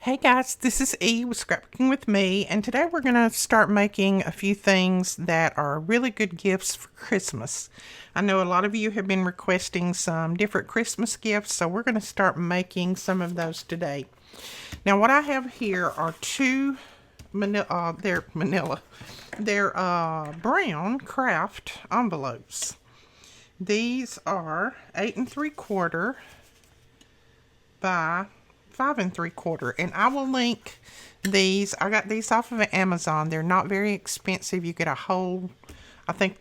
Hey guys, this is E with Scrapbooking with Me, and today we're going to start making a few things that are really good gifts for Christmas. I know a lot of you have been requesting some different Christmas gifts, so we're going to start making some of those today. Now what I have here are two they're brown craft envelopes. These are 8 3/4 by 5 3/4, and I will link these. I got these off of Amazon. They're not very expensive. You get a whole, I think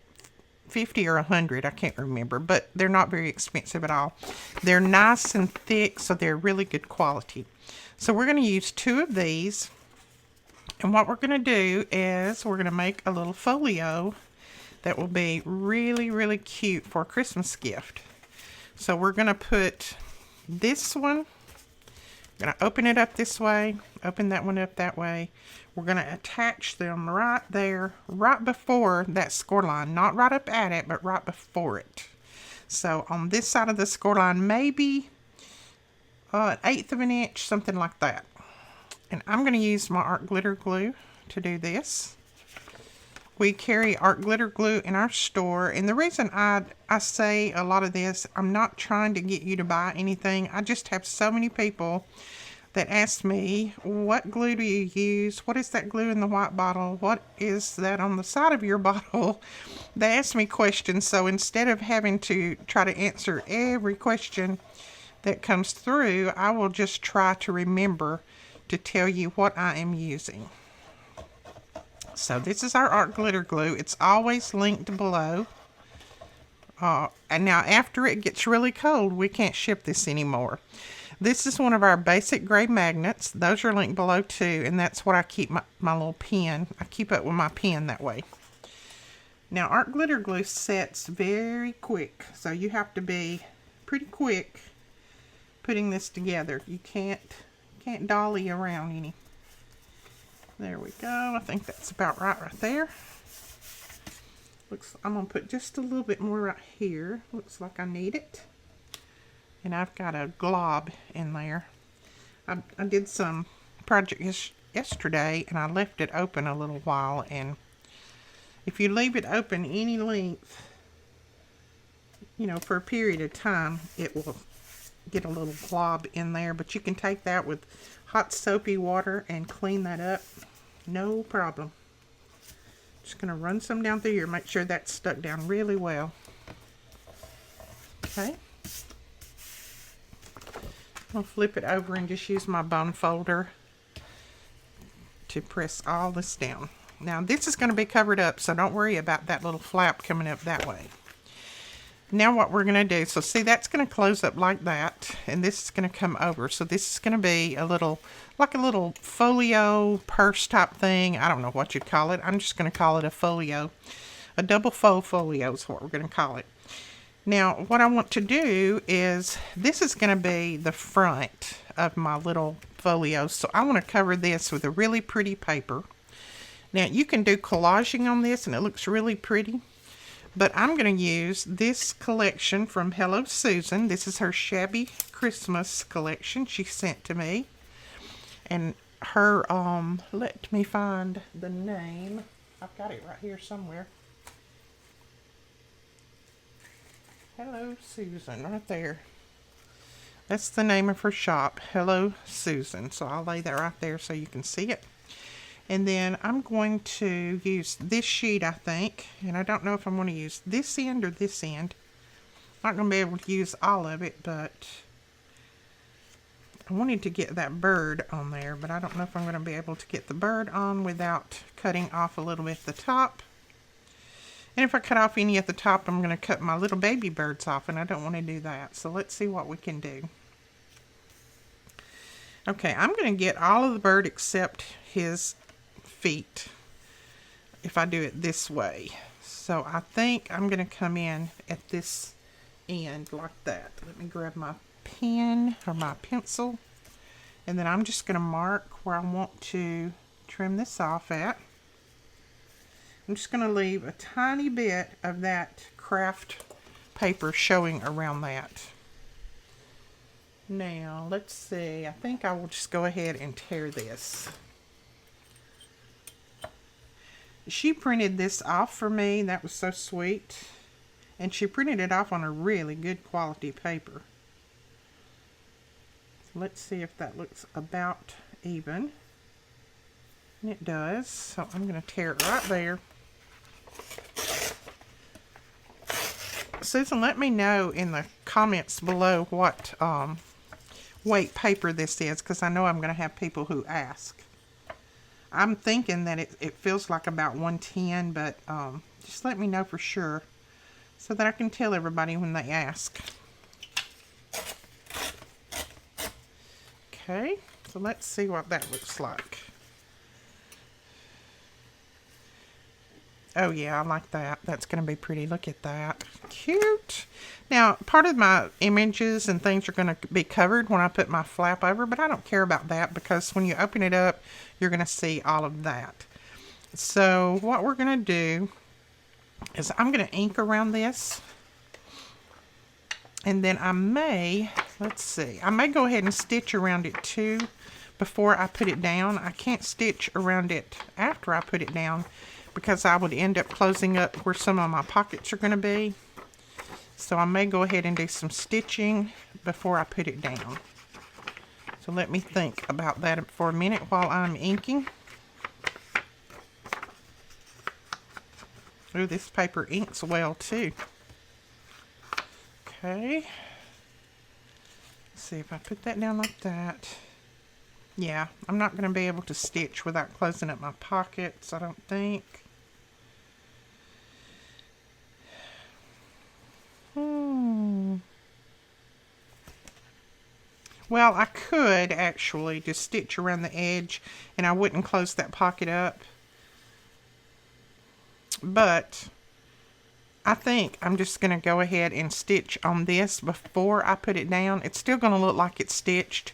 50 or 100, I can't remember, but they're not very expensive at all. They're nice and thick, so they're really good quality. So we're going to use two of these, and what we're going to do is we're going to make a little folio that will be really cute for a Christmas gift. So we're going to put this one, I'm going to open it up this way, open that one up that way. We're going to attach them right there, right before that score line. Not right up at it, but right before it. So on this side of the score line, maybe 1/8 of an inch, something like that. And I'm going to use my art glitter glue to do this. We carry art glitter glue in our store, and the reason I say a lot of this, I'm not trying to get you to buy anything. I just have so many people that ask me, what glue do you use? What is that glue in the white bottle? What is that on the side of your bottle? They ask me questions, so instead of having to try to answer every question that comes through, I will just try to remember to tell you what I am using. So this is our art glitter glue. It's always linked below. And now after it gets really cold, we can't ship this anymore. This is one of our basic gray magnets. Those are linked below too, and that's what I keep my little pen. I keep up with my pen that way. Now art glitter glue sets very quick, so you have to be pretty quick putting this together. You can't dolly around any. There we go. I think that's about right there. I'm going to put just a little bit more right here. Looks like I need it. And I've got a glob in there. I did some project yesterday, and I left it open a little while. And if you leave it open any length, for a period of time, it will get a little glob in there. But you can take that with hot soapy water and clean that up. No problem. Just going to run some down through here. Make sure that's stuck down really well. Okay. I'll flip it over and just use my bone folder to press all this down. Now this is going to be covered up, so don't worry about that little flap coming up that way. Now what we're going to do, so see, that's going to close up like that, and this is going to come over. So this is going to be like a little folio purse type thing. I don't know what you'd call it. I'm just going to call it a folio. A double fold folio is what we're going to call it. Now what I want to do is, this is going to be the front of my little folio. So I want to cover this with a really pretty paper. Now you can do collaging on this and it looks really pretty. But I'm going to use this collection from Hello Susan. This is her Shabby Christmas collection she sent to me. And her, let me find the name. I've got it right here somewhere. Hello Susan, right there. That's the name of her shop, Hello Susan. So I'll lay that right there so you can see it. And then I'm going to use this sheet, I think. And I don't know if I'm going to use this end or this end. I'm not going to be able to use all of it, but I wanted to get that bird on there. But I don't know if I'm going to be able to get the bird on without cutting off a little bit at the top. And if I cut off any at the top, I'm going to cut my little baby birds off. And I don't want to do that. So let's see what we can do. Okay, I'm going to get all of the bird except his feet if I do it this way. So I think I'm going to come in at this end like that. Let me grab my pen or my pencil, and then I'm just going to mark where I want to trim this off at. I'm just going to leave a tiny bit of that craft paper showing around that. Now, let's see. I think I will just go ahead and tear this. She printed this off for me. That was so sweet. And she printed it off on a really good quality paper. So let's see if that looks about even. And it does. So I'm going to tear it right there. Susan, let me know in the comments below what weight paper this is, because I know I'm going to have people who ask. I'm thinking that it feels like about 110, but just let me know for sure so that I can tell everybody when they ask. Okay, so let's see what that looks like. Oh yeah, I like that. That's going to be pretty. Look at that. Cute. Now, part of my images and things are going to be covered when I put my flap over, but I don't care about that because when you open it up, you're going to see all of that. So what we're going to do is I'm going to ink around this. And then I may, let's see, I may go ahead and stitch around it too before I put it down. I can't stitch around it after I put it down, because I would end up closing up where some of my pockets are going to be. So I may go ahead and do some stitching before I put it down. So let me think about that for a minute while I'm inking. Ooh, this paper inks well too. Okay. Let's see if I put that down like that. Yeah, I'm not going to be able to stitch without closing up my pockets, I don't think. Well, I could actually just stitch around the edge and I wouldn't close that pocket up. But I think I'm just going to go ahead and stitch on this before I put it down. It's still going to look like it's stitched,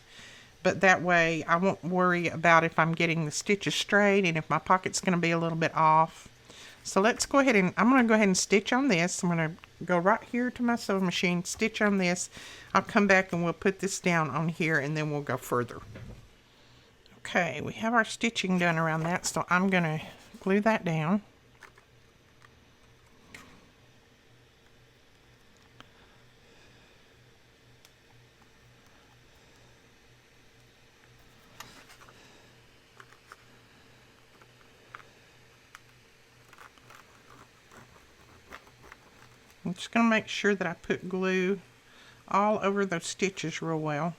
but that way I won't worry about if I'm getting the stitches straight and if my pocket's going to be a little bit off. So let's go ahead and, I'm going to go ahead and stitch on this. I'm going to go right here to my sewing machine, stitch on this. I'll come back and we'll put this down on here and then we'll go further. Okay, we have our stitching done around that, so I'm going to glue that down. I'm just going to make sure that I put glue all over those stitches real well.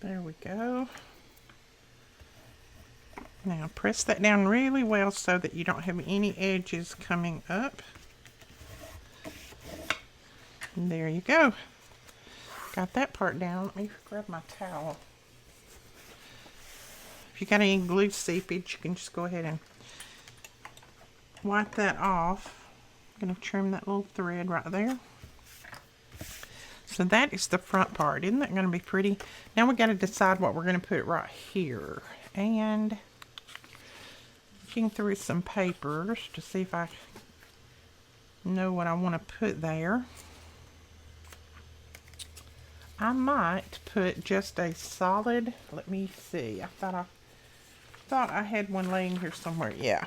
There we go. Now press that down really well so that you don't have any edges coming up. And there you go. Got that part down. Let me grab my towel. If you got any glue seepage, you can just go ahead and wipe that off. I'm going to trim that little thread right there. So that is the front part. Isn't that going to be pretty? Now we got to decide what we're going to put right here. And looking through some papers to see if I know what I want to put there. I might put just a solid, let me see, I thought I had one laying here somewhere. Yeah,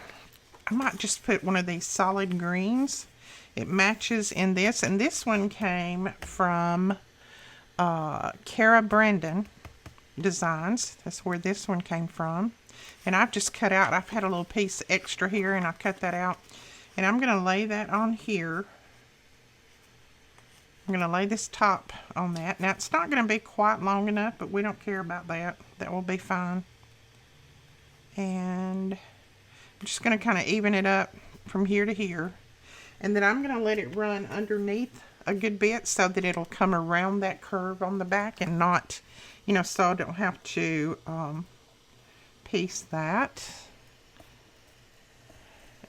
I might just put one of these solid greens. It matches in this, and this one came from Cara Brandon Designs. That's where this one came from. And I've just cut out, I've had a little piece extra here and I cut that out. And I'm going to lay that on here. I'm going to lay this top on that. Now, it's not going to be quite long enough, but we don't care about that. That will be fine. And I'm just going to kind of even it up from here to here. And then I'm going to let it run underneath a good bit so that it'll come around that curve on the back and not, you know, so I don't have to piece that.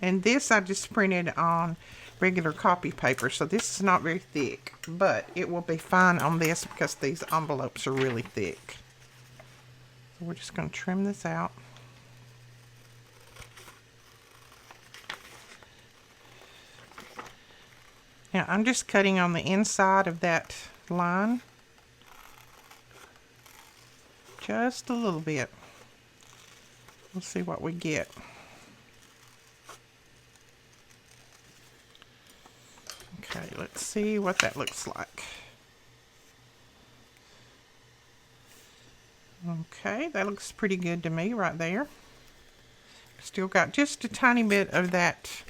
And this I just printed on regular copy paper, so this is not very thick, but it will be fine on this because these envelopes are really thick. So we're just going to trim this out. Now I'm just cutting on the inside of that line. Just a little bit. We'll see what we get. Okay, let's see what that looks like. Okay, that looks pretty good to me right there. Still got just a tiny bit of that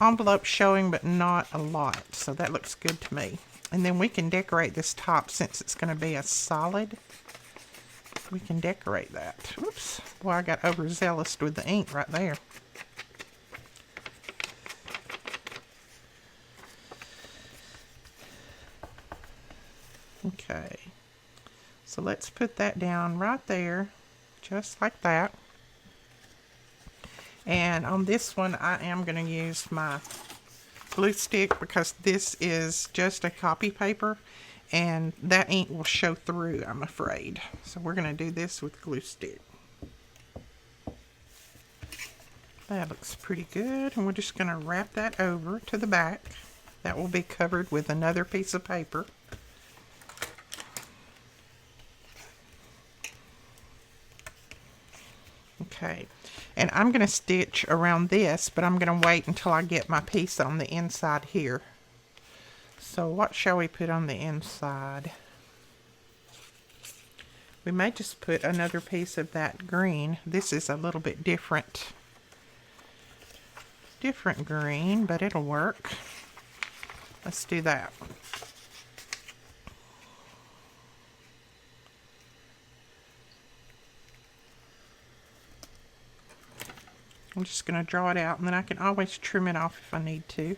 envelope showing, but not a lot. So that looks good to me. And then we can decorate this top since it's going to be a solid. We can decorate that. Oops. Boy, I got overzealous with the ink right there. Okay. So let's put that down right there, just like that. And on this one, I am going to use my glue stick because this is just a copy paper and that ink will show through, I'm afraid. So we're going to do this with glue stick. That looks pretty good, and we're just going to wrap that over to the back. That will be covered with another piece of paper. Okay, and I'm going to stitch around this, but I'm going to wait until I get my piece on the inside here. So what shall we put on the inside? We may just put another piece of that green. This is a little bit different green, but it'll work. Let's do that. I'm just going to draw it out, and then I can always trim it off if I need to.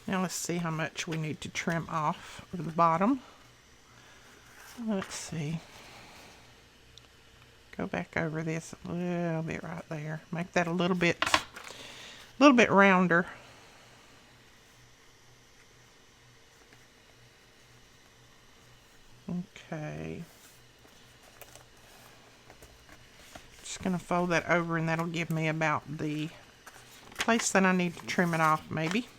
Now let's see how much we need to trim off of the bottom. Let's see. Go back over this a little bit right there. Make that a little bit rounder. Okay. Just gonna fold that over, and that'll give me about the place that I need to trim it off, maybe.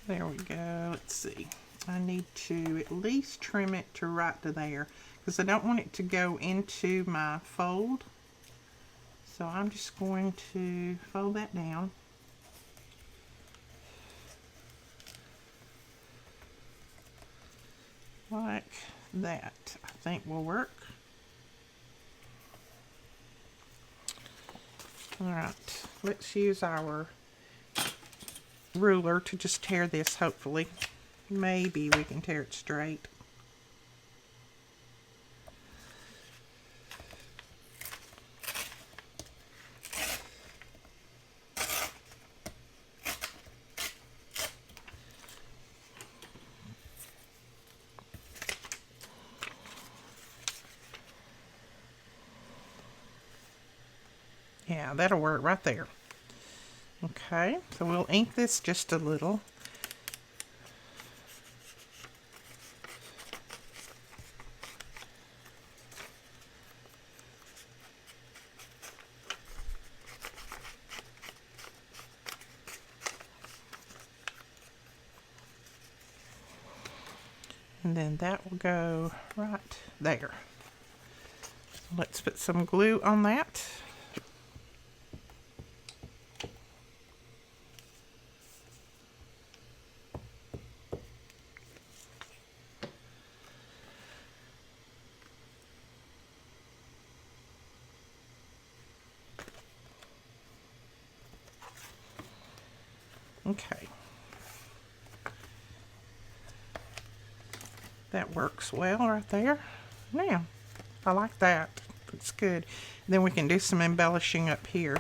There we go. Let's see. I need to at least trim it to right to there because I don't want it to go into my fold. So I'm just going to fold that down. Like that. I think will work. Alright, let's use our ruler to just tear this, hopefully. Maybe we can tear it straight. Yeah, that'll work right there. Okay, so we'll ink this just a little. And then that will go right there. So let's put some glue on that. Okay. That works well right there. Now, I like that. It's good. And then we can do some embellishing up here.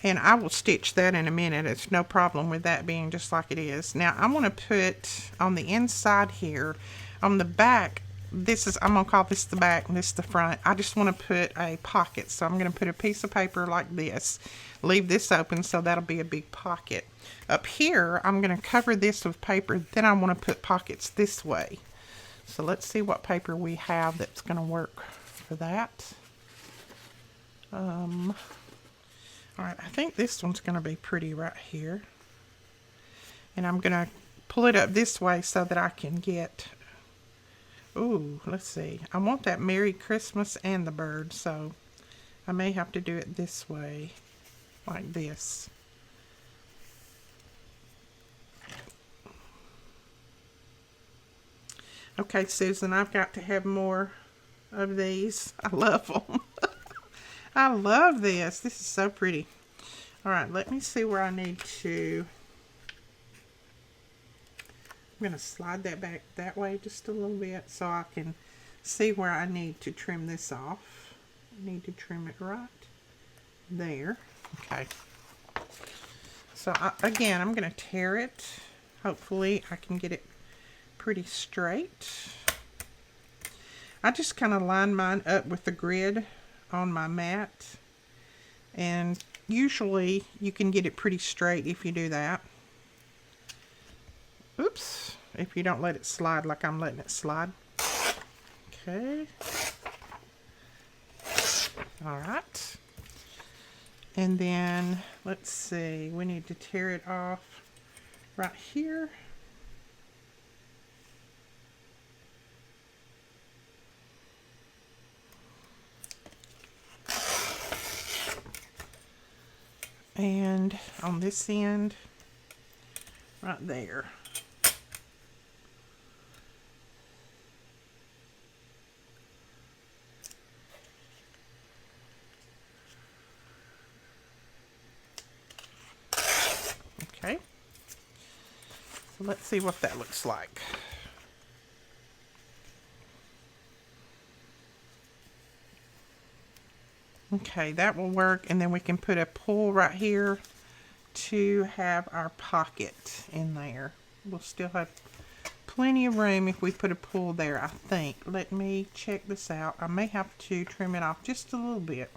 And I will stitch that in a minute. It's no problem with that being just like it is. Now I want to put on the inside here, on the back, this is, I'm going to call this the back and this the front. I just want to put a pocket. So I'm going to put a piece of paper like this. Leave this open so that'll be a big pocket. Up here, I'm going to cover this with paper. Then I want to put pockets this way. So let's see what paper we have that's going to work for that. Alright, I think this one's going to be pretty right here. And I'm going to pull it up this way so that I can get, ooh, let's see. I want that Merry Christmas and the bird, so I may have to do it this way, like this. Okay, Susan, I've got to have more of these. I love them. I love this. This is so pretty. All right, let me see where I need to. I'm going to slide that back that way just a little bit so I can see where I need to trim this off. I need to trim it right there. Okay. So again, I'm going to tear it. Hopefully I can get it pretty straight. I just kind of line mine up with the grid on my mat, and usually you can get it pretty straight if you do that. Oops, if you don't let it slide like I'm letting it slide. Okay. All right. And then let's see, we need to tear it off right here. And on this end, right there. Okay. So let's see what that looks like. Okay, that will work, and then we can put a pull right here to have our pocket in there. We'll still have plenty of room if we put a pull there, I think. Let me check this out. I may have to trim it off just a little bit.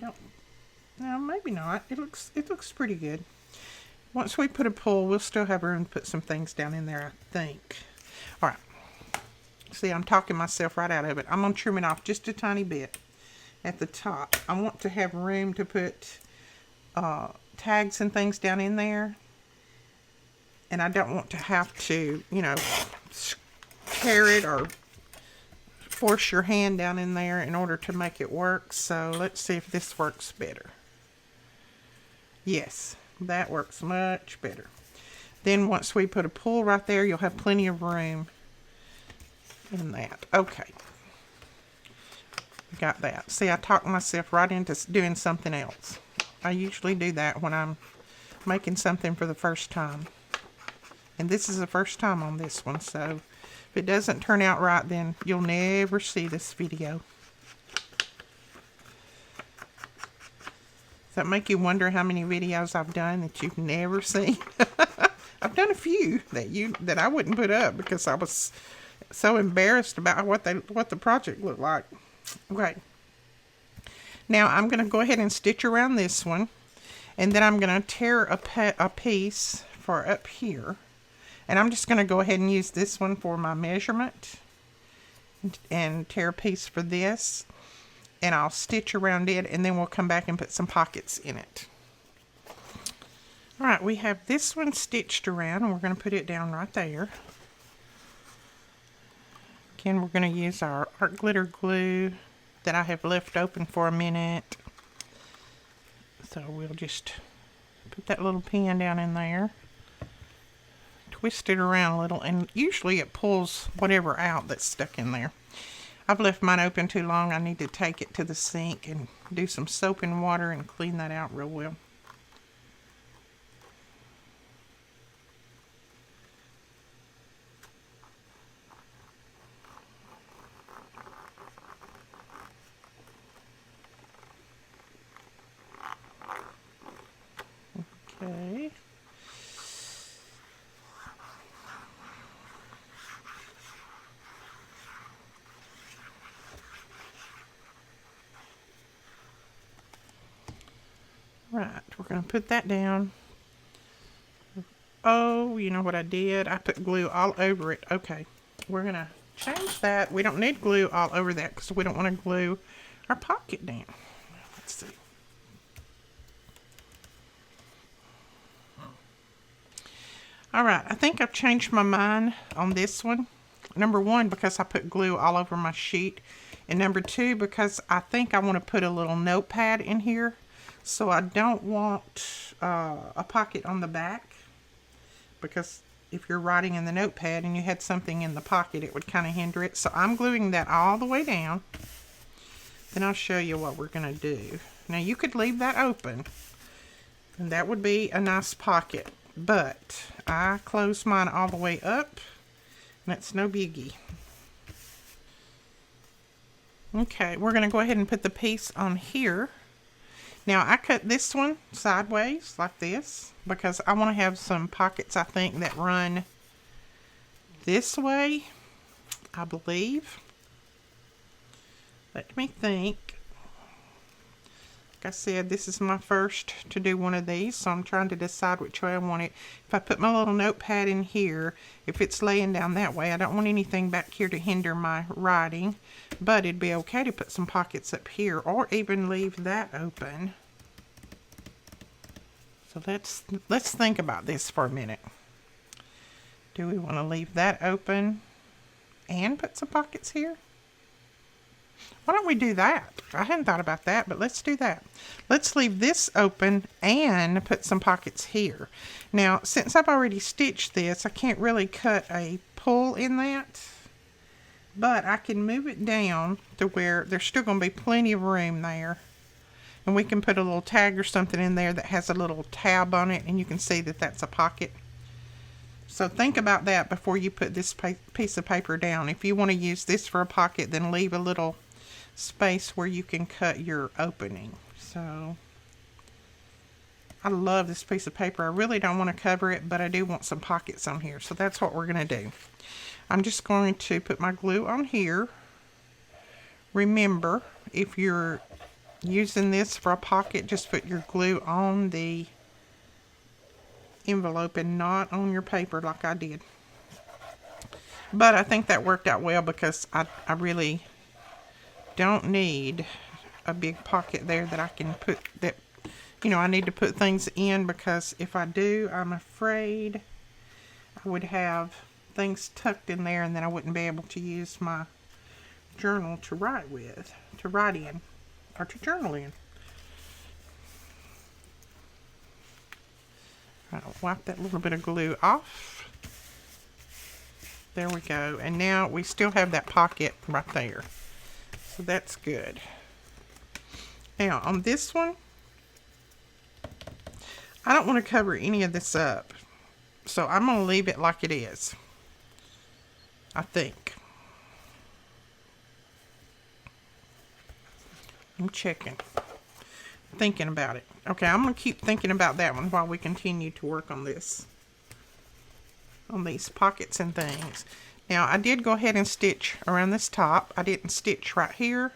No, maybe not. It looks pretty good. Once we put a pull, we'll still have room to put some things down in there, I think. All right. See, I'm talking myself right out of it. I'm going to trim it off just a tiny bit at the top. I want to have room to put tags and things down in there, and I don't want to have to, you know, tear it or force your hand down in there in order to make it work. So let's see if this works better. Yes, that works much better. Then once we put a pull right there, you'll have plenty of room in that. Okay. Got that. See, I talked myself right into doing something else. I usually do that when I'm making something for the first time. And this is the first time on this one, so if it doesn't turn out right, then you'll never see this video. Does that make you wonder how many videos I've done that you've never seen? I've done a few that I wouldn't put up because I was so embarrassed about what the project looked like. Okay. Now I'm going to go ahead and stitch around this one, and then I'm going to tear a piece for up here, and I'm just going to go ahead and use this one for my measurement and tear a piece for this, and I'll stitch around it, and then we'll come back and put some pockets in it. Alright, we have this one stitched around, and we're going to put it down right there. Again, we're going to use our art glitter glue that I have left open for a minute. So we'll just put that little pin down in there, twist it around a little, and usually it pulls whatever out that's stuck in there. I've left mine open too long. I need to take it to the sink and do some soap and water and clean that out real well. Okay. Right, we're going to put that down. Oh, you know what I did? I put glue all over it. Okay, we're going to change that. We don't need glue all over that because we don't want to glue our pocket down. Let's see. All right, I think I've changed my mind on this one. Number one, because I put glue all over my sheet. And number two, because I think I want to put a little notepad in here. So I don't want a pocket on the back. Because if you're writing in the notepad and you had something in the pocket, it would kind of hinder it. So I'm gluing that all the way down. Then I'll show you what we're going to do. Now you could leave that open. And that would be a nice pocket. But I close mine all the way up. And that's no biggie. Okay, we're going to go ahead and put the piece on here. Now I cut this one sideways like this because I want to have some pockets, I think, that run this way, I believe. Let me think. Like I said, this is my first to do one of these, so I'm trying to decide which way I want it. If I put my little notepad in here, if it's laying down that way, I don't want anything back here to hinder my writing, but it'd be okay to put some pockets up here or even leave that open. So let's think about this for a minute. Do we want to leave that open and put some pockets here? Why don't we do that? I hadn't thought about that, but let's do that. Let's leave this open and put some pockets here. Now, since I've already stitched this, I can't really cut a pull in that, but I can move it down to where there's still going to be plenty of room there. And we can put a little tag or something in there that has a little tab on it, and you can see that that's a pocket. So think about that before you put this piece of paper down. If you want to use this for a pocket, then leave a little space where you can cut your opening. So I love this piece of paper. I really don't want to cover it, but I do want some pockets on here. So that's what we're going to do. I'm just going to put my glue on here. Remember, if you're using this for a pocket, just put your glue on the envelope and not on your paper like I did. But I think that worked out well because I really don't need a big pocket there that I can put that, you know, I need to put things in, because if I do, I'm afraid I would have things tucked in there and then I wouldn't be able to use my journal to write with, to write in. Or to journal in. I'll wipe that little bit of glue off. There we go. And now we still have that pocket right there. So that's good. Now on this one, I don't want to cover any of this up. So I'm going to leave it like it is. I think. I'm checking. Thinking about it. Okay, I'm going to keep thinking about that one while we continue to work on this. On these pockets and things. Now, I did go ahead and stitch around this top. I didn't stitch right here.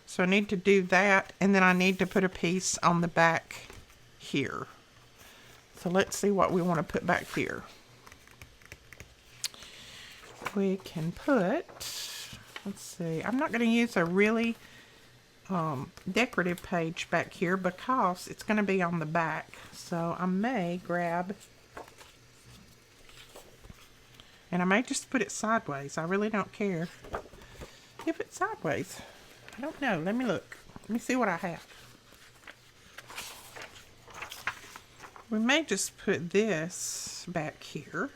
So I need to do that. And then I need to put a piece on the back here. So let's see what we want to put back here. We can put, let's see. I'm not going to use a really decorative page back here because it's going to be on the back. So I may grab, and I may just put it sideways. I really don't care if it's sideways. I don't know. Let me look. Let me see what I have. We may just put this back here.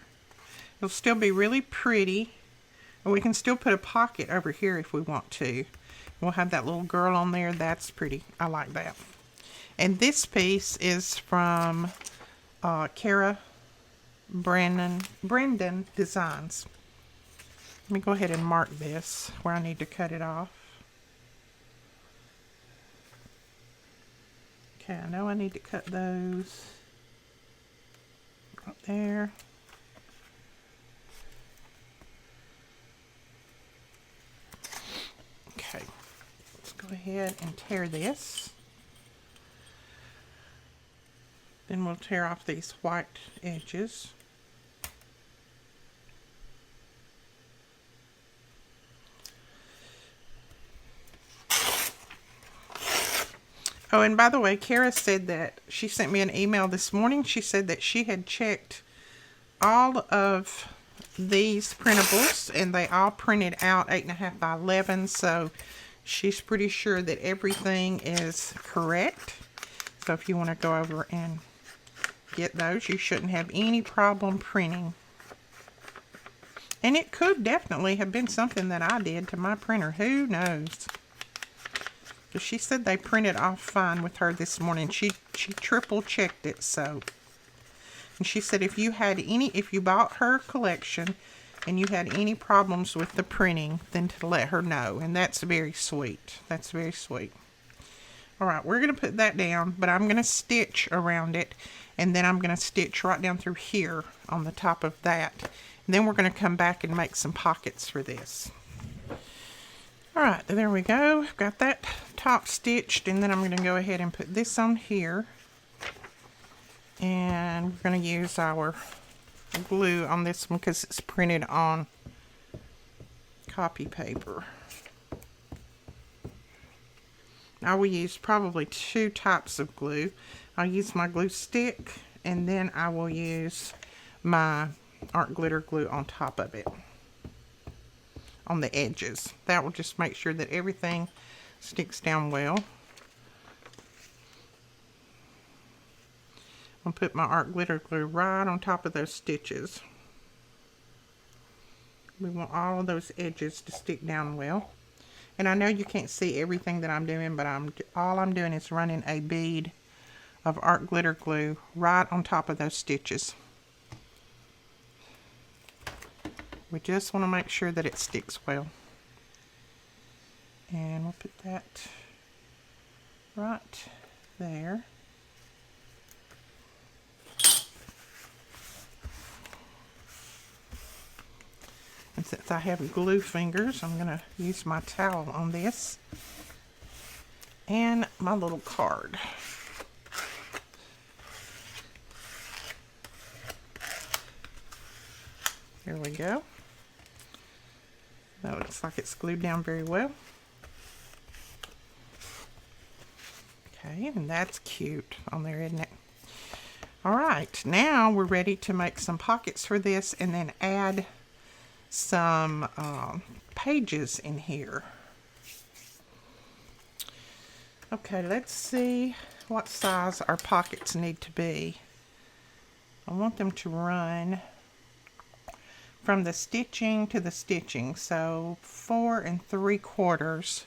It'll still be really pretty. And we can still put a pocket over here if we want to. We'll have that little girl on there. That's pretty. I like that. And this piece is from Kara Brendan Designs. Let me go ahead and mark this where I need to cut it off. Okay, I know I need to cut those. there. Okay, let's go ahead and tear this. Then we'll tear off these white edges. Oh, and by the way, Kara said that she sent me an email this morning. She said that she had checked all of these printables and they all printed out 8.5 by 11. So she's pretty sure that everything is correct. So if you want to go over and get those, you shouldn't have any problem printing. And it could definitely have been something that I did to my printer. Who knows? But she said they printed off fine with her this morning. She triple checked it, so. And she said if you bought her collection and you had any problems with the printing, then to let her know. And that's very sweet. That's very sweet. All right, we're going to put that down, but I'm going to stitch around it. And then I'm going to stitch right down through here on the top of that. And then we're going to come back and make some pockets for this. All right, there we go. Got that top stitched, and then I'm going to go ahead and put this on here. And we're going to use our glue on this one because it's printed on copy paper. I will use probably 2 types of glue. I'll use my glue stick, and then I will use my art glitter glue on top of it, on the edges. That will just make sure that everything sticks down well. I'll put my art glitter glue right on top of those stitches. We want all of those edges to stick down well. And I know you can't see everything that I'm doing, but all I'm doing is running a bead of art glitter glue right on top of those stitches. We just want to make sure that it sticks well. And we'll put that right there. And since I have glue fingers, I'm going to use my towel on this. And my little card. There we go. That looks like it's glued down very well. Okay, and that's cute on there, isn't it? All right, now we're ready to make some pockets for this and then add some pages in here. Okay, let's see what size our pockets need to be. I want them to run from the stitching to the stitching, so 4 3/4,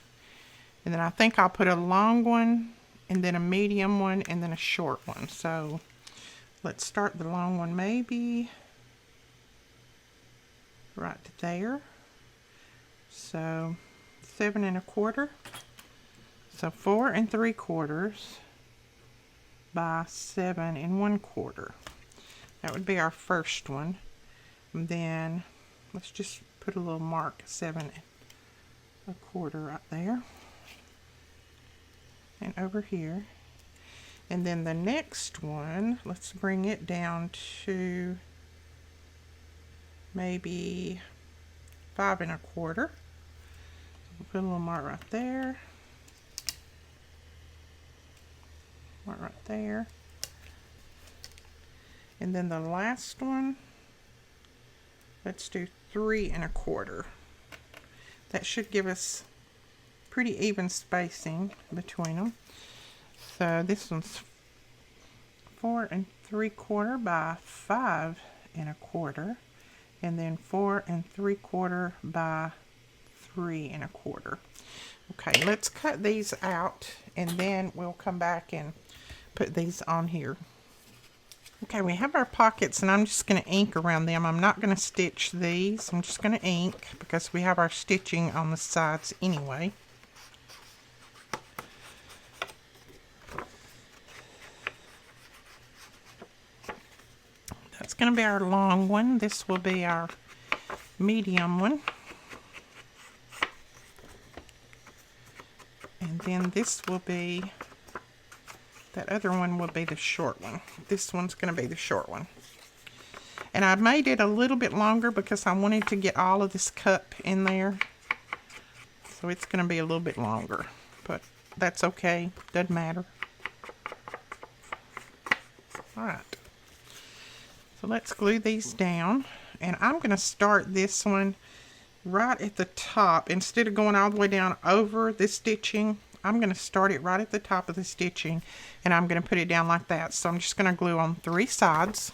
and then I think I'll put a long one and then a medium one and then a short one. So let's start the long one maybe right there. So 7 1/4, so 4 3/4 by 7 1/4. That would be our first one. And then let's just put a little mark, 7 1/4 right there. And over here. And then the next one, let's bring it down to maybe 5 1/4. We'll put a little mark right there. Mark right there. And then the last one, let's do 3 1/4. That should give us pretty even spacing between them. So this one's 4 3/4 by 5 1/4, and then 4 3/4 by 3 1/4. Okay, let's cut these out and then we'll come back and put these on here. Okay, we have our pockets and I'm just going to ink around them. I'm not going to stitch these. I'm just going to ink because we have our stitching on the sides anyway. That's going to be our long one. This will be our medium one. And then this will be, that other one will be the short one. This one's going to be the short one. And I made it a little bit longer because I wanted to get all of this cup in there. So it's going to be a little bit longer, but that's okay. Doesn't matter. All right. So let's glue these down. And I'm going to start this one right at the top. Instead of going all the way down over the stitching, I'm going to start it right at the top of the stitching. And I'm going to put it down like that. So I'm just going to glue on 3 sides.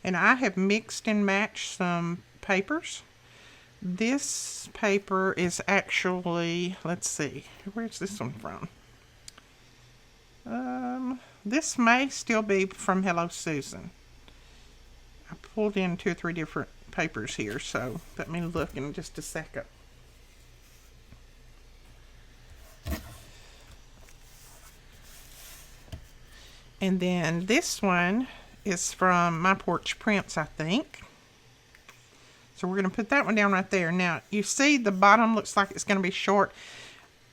And I have mixed and matched some papers. This paper is actually, let's see, where's this one from? This may still be from Hello Susan. I pulled in 2 or 3 different papers here, so let me look in just a second. And then this one is from My Porch Prints, I think. So we're going to put that one down right there. Now, you see the bottom looks like it's going to be short.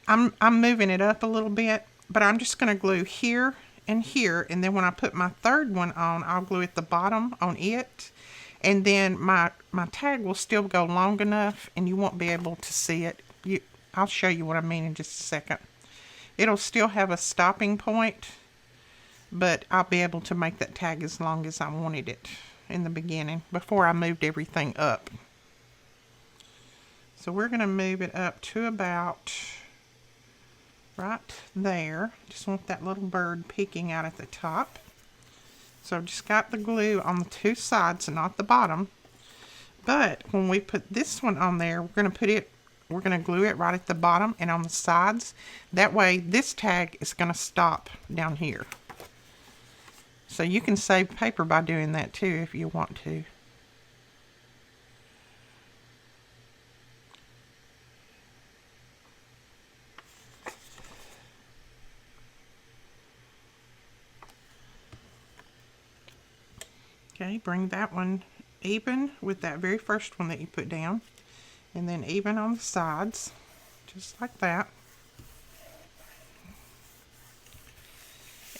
I'm moving it up a little bit, but I'm just going to glue here and here. And then when I put my third one on, I'll glue at the bottom on it. And then my tag will still go long enough and you won't be able to see it. I'll show you what I mean in just a second. It'll still have a stopping point, but I'll be able to make that tag as long as I wanted it in the beginning before I moved everything up. So we're going to move it up to about right there. Just want that little bird peeking out at the top. So just got the glue on the 2 sides and not the bottom. But when we put this one on there, we're going to glue it right at the bottom and on the sides. That way this tag is going to stop down here. So you can save paper by doing that too if you want to. Okay, bring that one even with that very first one that you put down. And then even on the sides, just like that.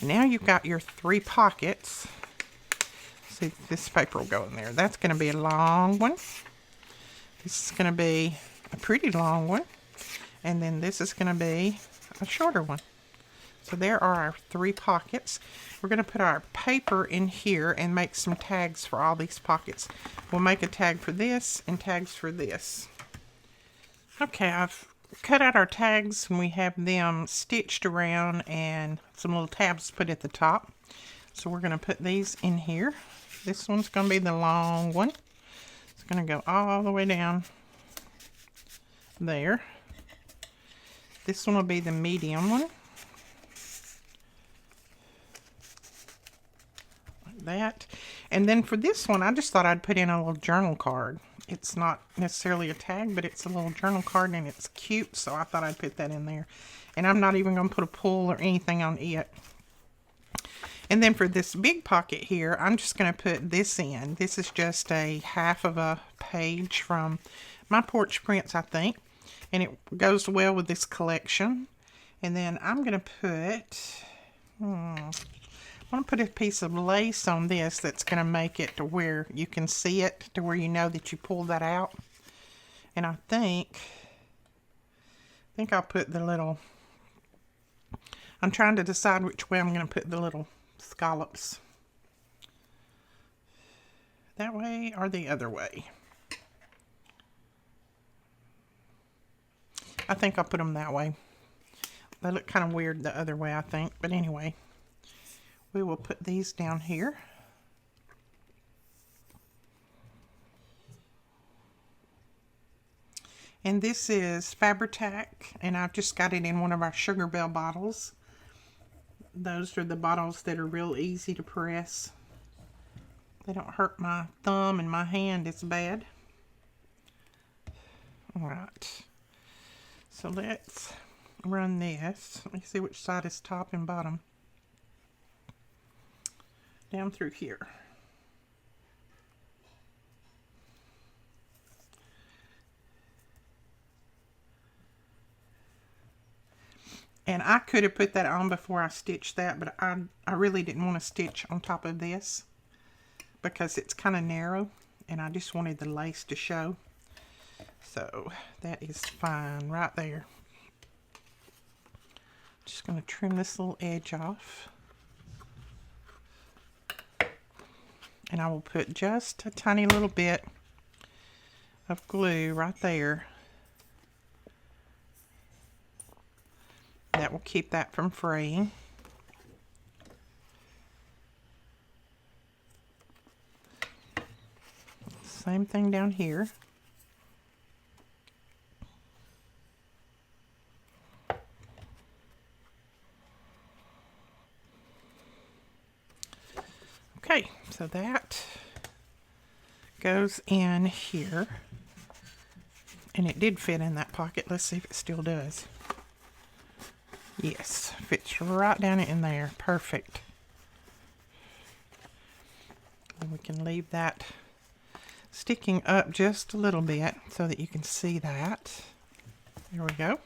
And now you've got your 3 pockets. See, this paper will go in there. That's going to be a long one. This is going to be a pretty long one. And then this is going to be a shorter one. So there are our 3 pockets. We're going to put our paper in here and make some tags for all these pockets. We'll make a tag for this and tags for this. Okay, I've cut out our tags and we have them stitched around and some little tabs put at the top. So we're going to put these in here. This one's going to be the long one. It's going to go all the way down there. This one will be the medium one. Like that. And then for this one, I just thought I'd put in a little journal card. It's not necessarily a tag, but it's a little journal card and it's cute, so I thought I'd put that in there. And I'm not even going to put a pull or anything on it. And then for this big pocket here, I'm just going to put this in. This is just a half of a page from My Porch Prints, I think. And it goes well with this collection. And then I'm going to put... I'm going to put a piece of lace on this that's going to make it to where you can see it, to where you know that you pulled that out. And I think I'll put the little, I'm trying to decide which way I'm going to put the little scallops. That way or the other way. I think I'll put them that way. They look kind of weird the other way, I think. But anyway. We will put these down here. And this is Fabri-Tac, and I've just got it in one of our Sugar Bell bottles. Those are the bottles that are real easy to press. They don't hurt my thumb and my hand as bad. Alright. So let's run this. Let me see which side is top and bottom. Down through here. And I could have put that on before I stitched that, but I really didn't want to stitch on top of this because it's kind of narrow and I just wanted the lace to show. So that is fine right there. Just going to trim this little edge off. And I will put just a tiny little bit of glue right there. That will keep that from fraying. Same thing down here. Okay, so that goes in here. And it did fit in that pocket. Let's see if it still does. Yes, fits right down in there. Perfect. And we can leave that sticking up just a little bit so that you can see that. There we go.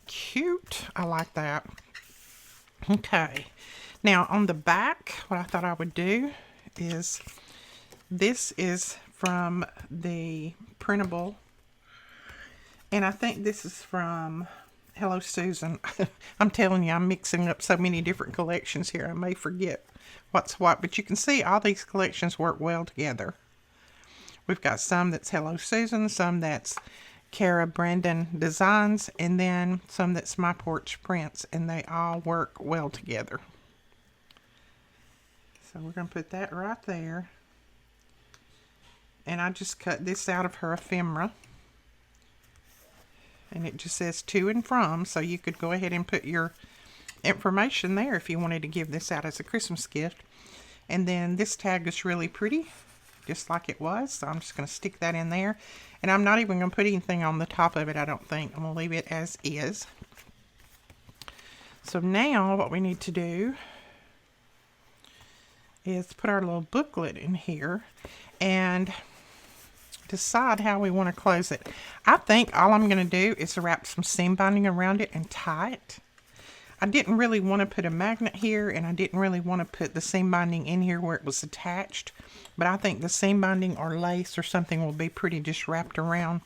Cute. I like that. Okay. Now on the back, what I thought I would do is, this is from the printable. And I think this is from Hello Susan. I'm telling you, I'm mixing up so many different collections here. I may forget what's what, but you can see all these collections work well together. We've got some that's Hello Susan, some that's Kara Brandon Designs, and then some that's My Porch Prints, and they all work well together. So we're going to put that right there. And I just cut this out of her ephemera. And it just says to and from, so you could go ahead and put your information there if you wanted to give this out as a Christmas gift. And then this tag is really pretty, just like it was, so I'm just going to stick that in there. And I'm not even going to put anything on the top of it, I don't think. I'm going to leave it as is. So now what we need to do is put our little booklet in here and decide how we want to close it. I think all I'm going to do is wrap some seam binding around it and tie it. I didn't really want to put a magnet here, and I didn't really want to put the seam binding in here where it was attached, but I think the seam binding or lace or something will be pretty just wrapped around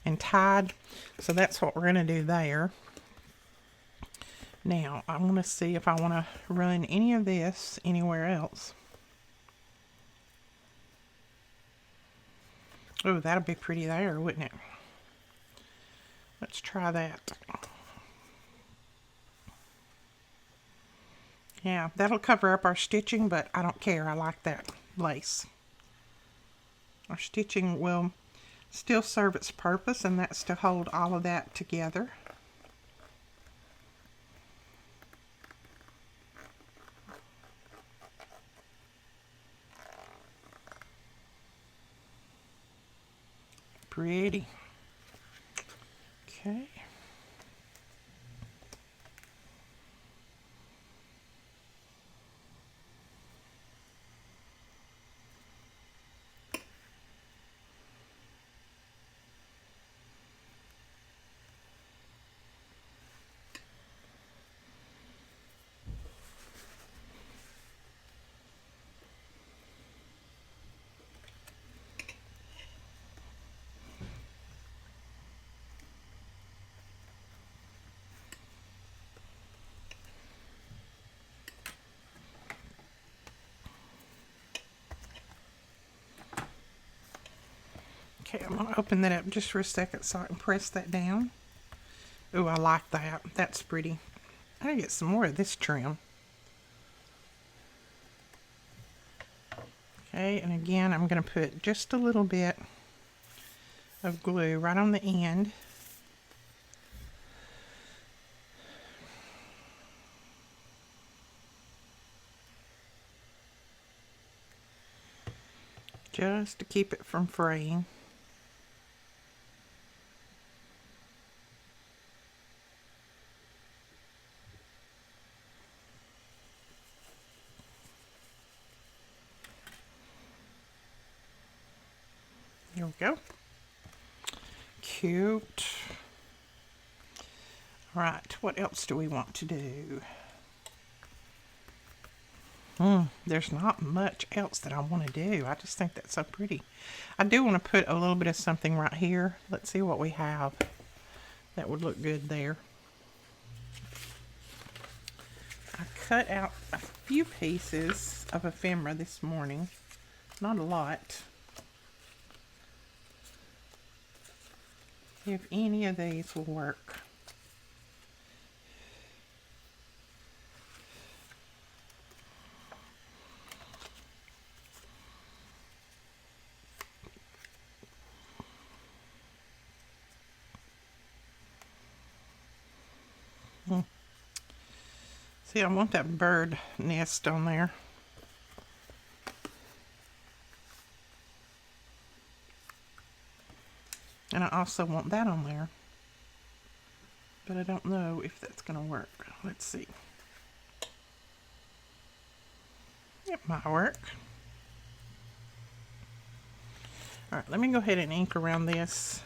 and tied. So that's what we're going to do there. Now I want to see if I want to run any of this anywhere else. Oh, that'll be pretty there, wouldn't it? Let's try that. Yeah, that'll cover up our stitching, but I don't care. I like that lace. Our stitching will still serve its purpose, and that's to hold all of that together. Pretty. Okay. Okay, I'm going to open that up just for a second so I can press that down. Ooh, I like that. That's pretty. I gotta get some more of this trim. Okay, and again, I'm going to put just a little bit of glue right on the end. Just to keep it from fraying. There we go. Cute. All right, what else do we want to do? There's not much else that I want to do. I just think that's so pretty. I do want to put a little bit of something right here. Let's see what we have. That would look good there. I cut out a few pieces of ephemera this morning. Not a lot. If any of these will work. See, I want that bird nest on there. And I also want that on there. But I don't know if that's going to work. Let's see. It might work. Alright, let me go ahead and ink around this.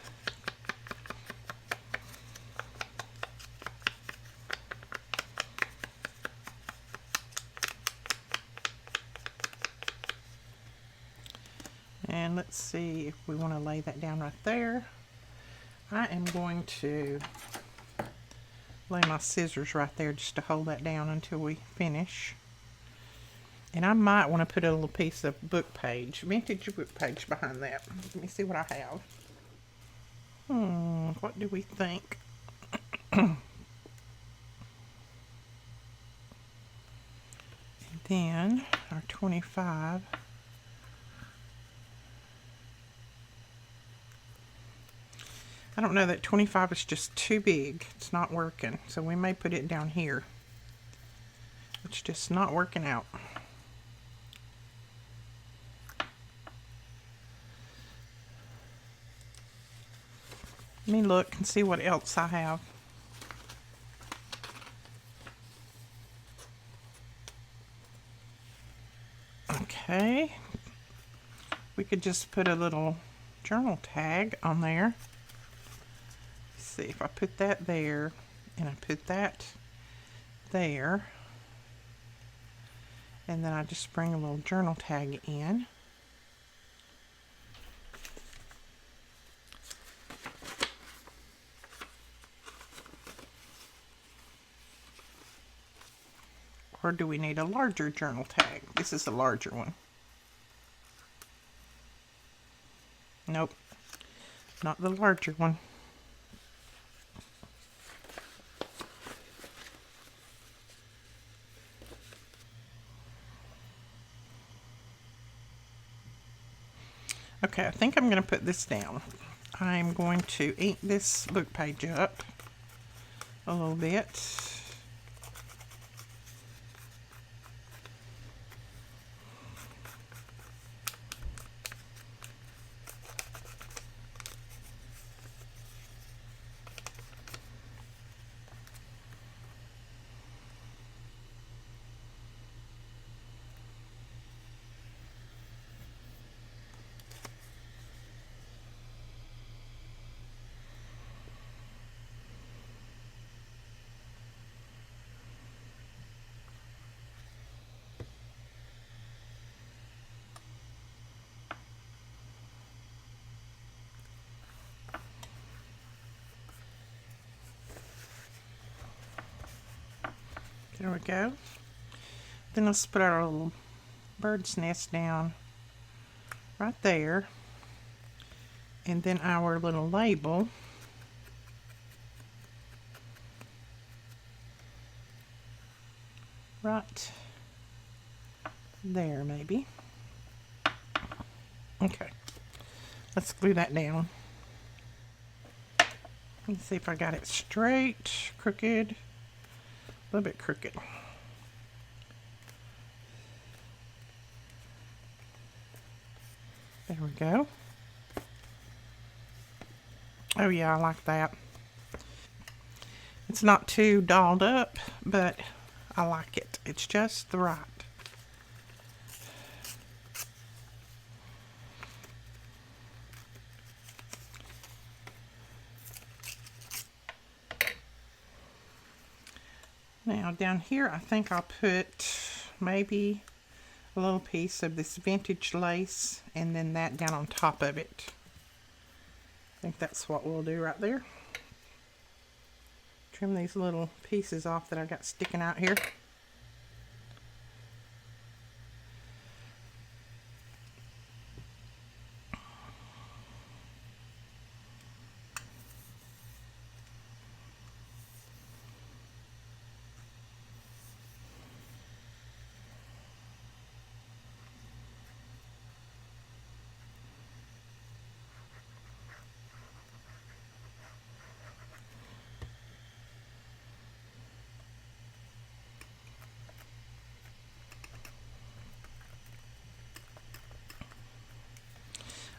And let's see if we want to lay that down right there. I am going to lay my scissors right there just to hold that down until we finish. And I might want to put a little piece of book page, vintage book page behind that. Let me see what I have. What do we think? And then our 25. I don't know, that 25 is just too big. It's not working. So we may put it down here. It's just not working out. Let me look and see what else I have. Okay. We could just put a little journal tag on there. See if I put that there and I put that there, and then I just bring a little journal tag in. Or do we need a larger journal tag? This is a larger one. Nope, not the larger one. Okay, I think I'm going to put this down. I'm going to ink this book page up a little bit. There we go. Then let's put our little bird's nest down right there. And then our little label. Right there, maybe. Okay. Let's glue that down. Let's see if I got it straight, crooked. A little bit crooked. There we go. Oh yeah, I like that. It's not too dolled up, but I like it. It's just the right. Now down here, I think I'll put maybe a little piece of this vintage lace and then that down on top of it. I think that's what we'll do right there. Trim these little pieces off that I got sticking out here.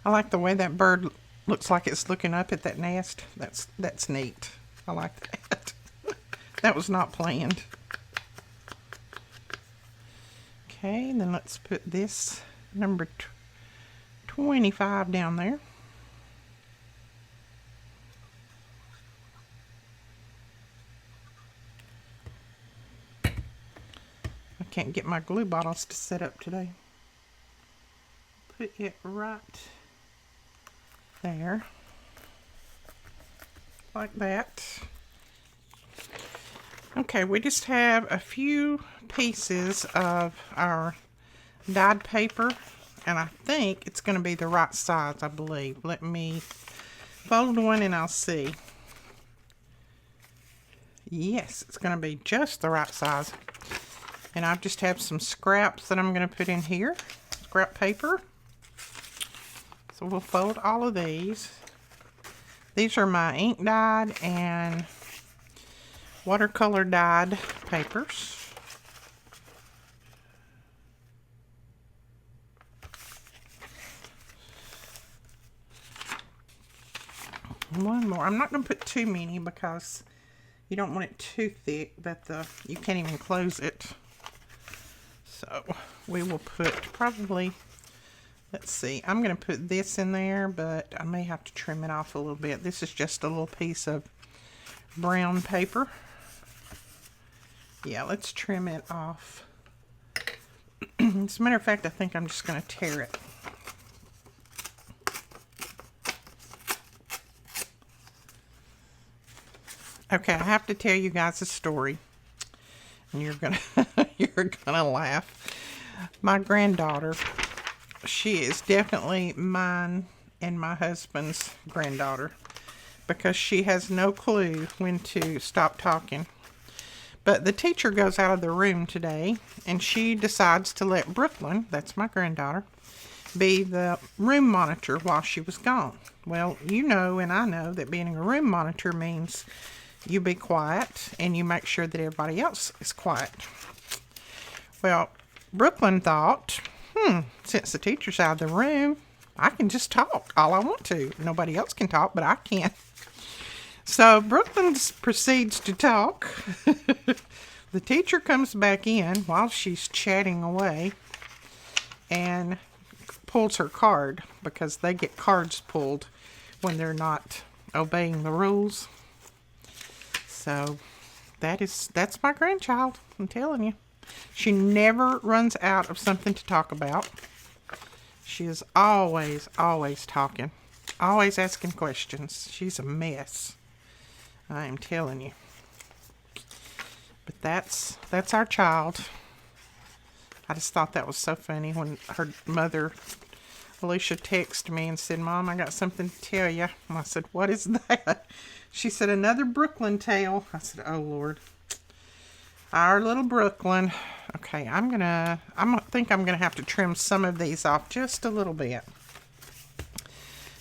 I like the way that bird looks like it's looking up at that nest. That's neat. I like that. That was not planned. Okay, then let's put this number 25 down there. I can't get my glue bottles to set up today. Put it right there, like that. Okay, we just have a few pieces of our dyed paper, and I think it's going to be the right size, I believe. Let me fold one and I'll see. Yes, it's going to be just the right size. And I just have some scraps that I'm going to put in here, scrap paper. So we'll fold all of these. These are my ink dyed and watercolor dyed papers. One more. I'm not going to put too many because you don't want it too thick that you can't even close it. So we will put probably, let's see, I'm going to put this in there, but I may have to trim it off a little bit. This is just a little piece of brown paper. Yeah, let's trim it off. As a matter of fact, I think I'm just going to tear it. Okay, I have to tell you guys a story. And you're gonna laugh. My granddaughter, she is definitely mine and my husband's granddaughter because she has no clue when to stop talking. But the teacher goes out of the room today and she decides to let Brooklyn, that's my granddaughter, be the room monitor while she was gone. Well, you know and I know that being a room monitor means you be quiet and you make sure that everybody else is quiet. Well, Brooklyn thought, since the teacher's out of the room, I can just talk all I want to. Nobody else can talk, but I can. So Brooklyn proceeds to talk. The teacher comes back in while she's chatting away and pulls her card because they get cards pulled when they're not obeying the rules. So that's my grandchild, I'm telling you. She never runs out of something to talk about. She is always talking, always asking questions. She's a mess, I am telling you. But that's our child. I just thought that was so funny when her mother, Alicia, texted me and said, "Mom, I got something to tell you." And I said, "What is that?" She said, "Another Brooklyn tale." I said, "Oh, Lord. Our little Brooklyn." Okay, I think I'm gonna have to trim some of these off just a little bit.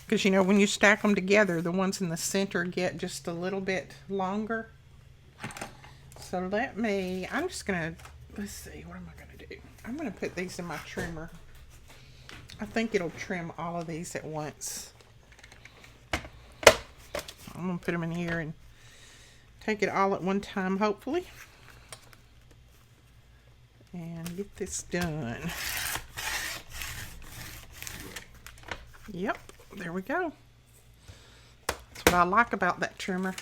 Because, you know, when you stack them together, the ones in the center get just a little bit longer. So I'm just gonna, let's see, what am I gonna do? I'm gonna put these in my trimmer. I think it'll trim all of these at once. I'm going to put them in here and take it all at one time, hopefully. And get this done. Yep, there we go. That's what I like about that trimmer.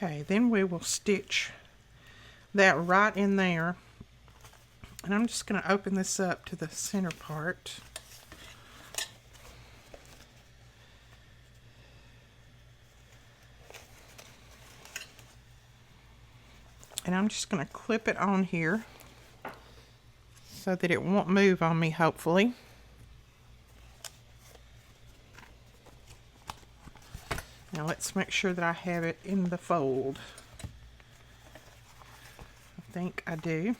Okay, then we will stitch that right in there. And I'm just going to open this up to the center part. And I'm just going to clip it on here so that it won't move on me, hopefully. Now let's make sure that I have it in the fold. I think I do.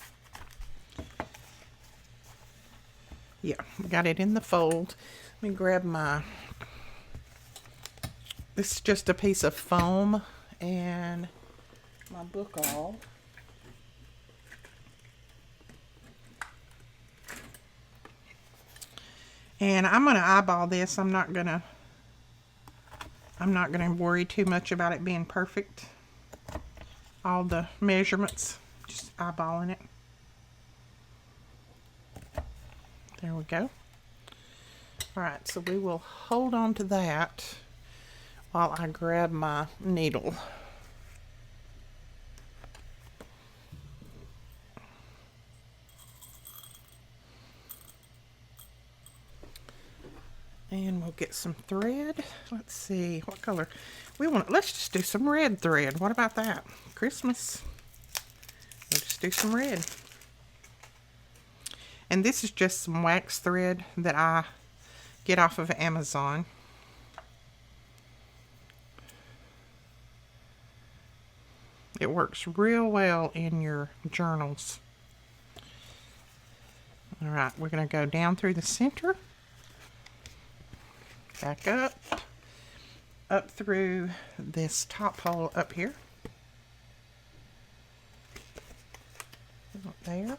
Yeah, got it in the fold. Let me grab my, this is just a piece of foam and my book awl. And I'm going to eyeball this. I'm not going to worry too much about it being perfect. All the measurements, just eyeballing it. There we go. All right, so we will hold on to that while I grab my needle. And we'll get some thread. Let's see, what color? Let's just do some red thread. What about that? Christmas. We'll just do some red. And this is just some wax thread that I get off of Amazon. It works real well in your journals. All right, we're going to go down through the center. Back up through this top hole up here. Up there.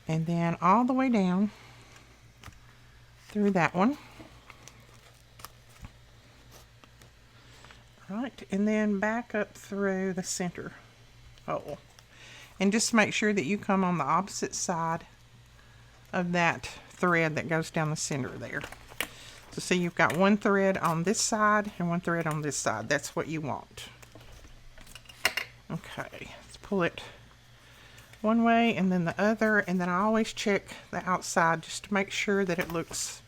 And then all the way down through that one. Right, and then back up through the center hole. And just make sure that you come on the opposite side of that thread that goes down the center there. So see, you've got one thread on this side and one thread on this side. That's what you want. Okay, let's pull it one way and then the other, and then I always check the outside just to make sure that it looks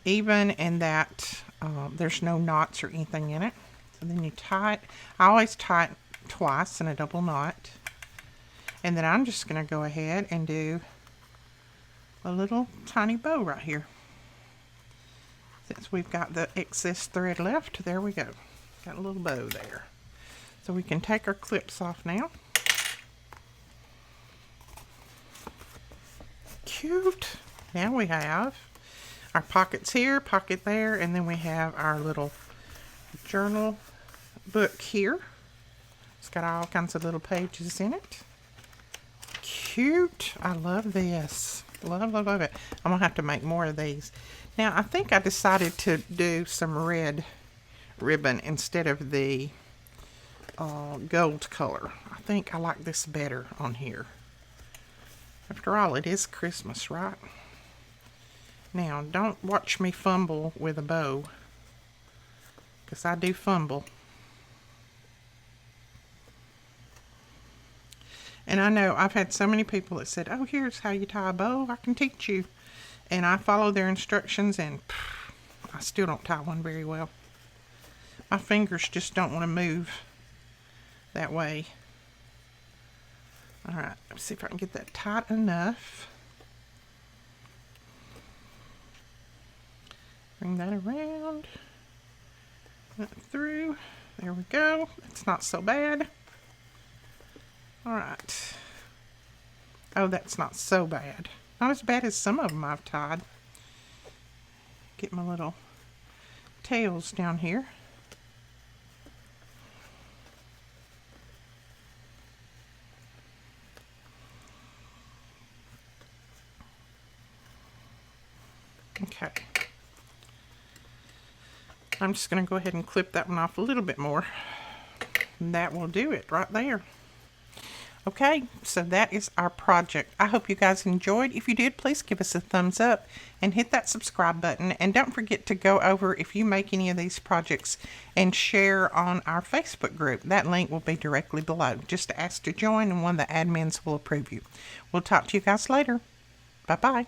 even and that there's no knots or anything in it. So then you tie it. I always tie it twice in a double knot. And then I'm just going to go ahead and do a little tiny bow right here. Since we've got the excess thread left, there we go. Got a little bow there. So we can take our clips off now. Cute. Now we have our pockets here, pocket there, and then we have our little journal book here. It's got all kinds of little pages in it. Cute. I love this. Love, love, love it. I'm going to have to make more of these. Now, I think I decided to do some red ribbon instead of the gold color. I think I like this better on here. After all, it is Christmas, right? Now, don't watch me fumble with a bow, because I do fumble. And I know I've had so many people that said, oh, here's how you tie a bow. I can teach you. And I follow their instructions, and I still don't tie one very well. My fingers just don't want to move that way. All right, let's see if I can get that tight enough. Bring that around. Up through. There we go. It's not so bad. All right. Oh, that's not so bad. Not as bad as some of them I've tied. Get my little tails down here. Okay. I'm just going to go ahead and clip that one off a little bit more. And that will do it right there. Okay, so that is our project. I hope you guys enjoyed. If you did, please give us a thumbs up and hit that subscribe button. And don't forget to go over, if you make any of these projects, and share on our Facebook group. That link will be directly below. Just ask to join and one of the admins will approve you. We'll talk to you guys later. Bye-bye.